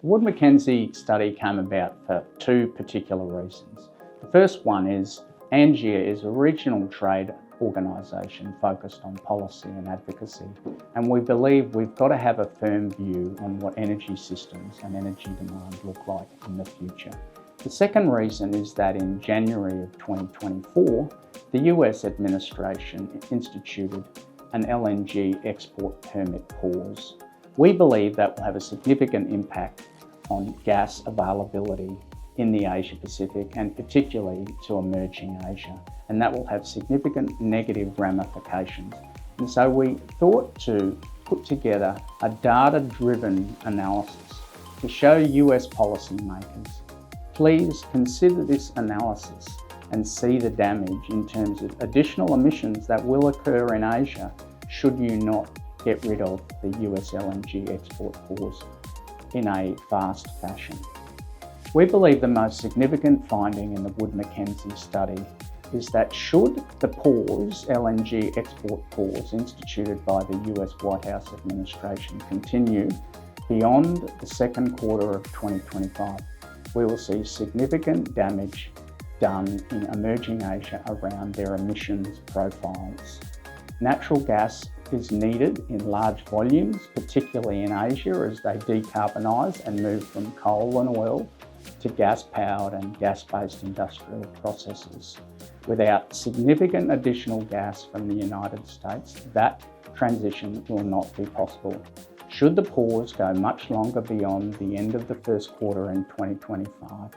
Wood Mackenzie study came about for two particular reasons. The first one is ANGEA is a regional trade organisation focused on policy and advocacy, and we believe we've got to have a firm view on what energy systems and energy demand look like in the future. The second reason is that in January of 2024, the US administration instituted an LNG export permit pause. We believe that will have a significant impact on gas availability in the Asia Pacific and particularly to emerging Asia, and that will have significant negative ramifications. And so we thought to put together a data-driven analysis to show US policymakers, please consider this analysis and see the damage in terms of additional emissions that will occur in Asia should you not get rid of the US LNG export pause in a fast fashion. We believe the most significant finding in the Wood Mackenzie study is that should the LNG export pause instituted by the US White House administration continue beyond the second quarter of 2025, we will see significant damage done in emerging Asia around their emissions profiles. Natural gas is needed in large volumes, particularly in Asia, as they decarbonise and move from coal and oil to gas-powered and gas-based industrial processes. Without significant additional gas from the United States, that transition will not be possible. Should the pause go much longer beyond the end of the first quarter in 2025,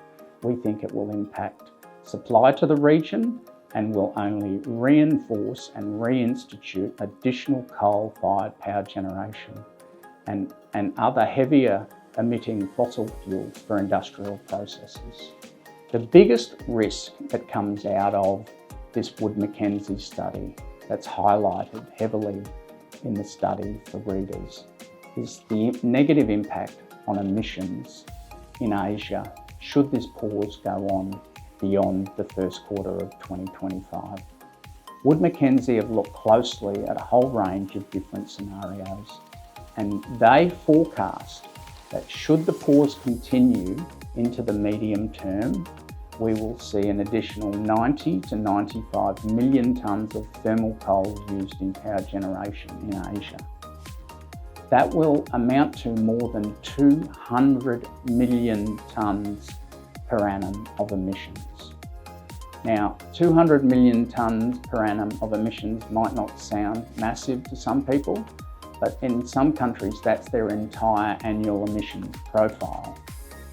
we think it will impact supply to the region and will only reinforce and reinstitute additional coal-fired power generation and other heavier emitting fossil fuels for industrial processes. The biggest risk that comes out of this Wood Mackenzie study that's highlighted heavily in the study for readers is the negative impact on emissions in Asia should this pause go on beyond the first quarter of 2025. Wood Mackenzie have looked closely at a whole range of different scenarios, and they forecast that should the pause continue into the medium term, we will see an additional 90 to 95 million tonnes of thermal coal used in power generation in Asia. That will amount to more than 200 million tonnes per annum of emissions. Now, 200 million tonnes per annum of emissions might not sound massive to some people, but in some countries that's their entire annual emissions profile.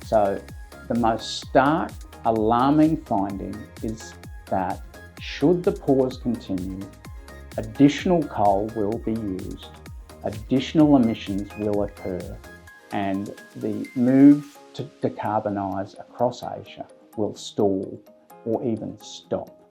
So the most stark, alarming finding is that should the pause continue, additional coal will be used, additional emissions will occur, and the move to decarbonise across Asia will stall or even stop.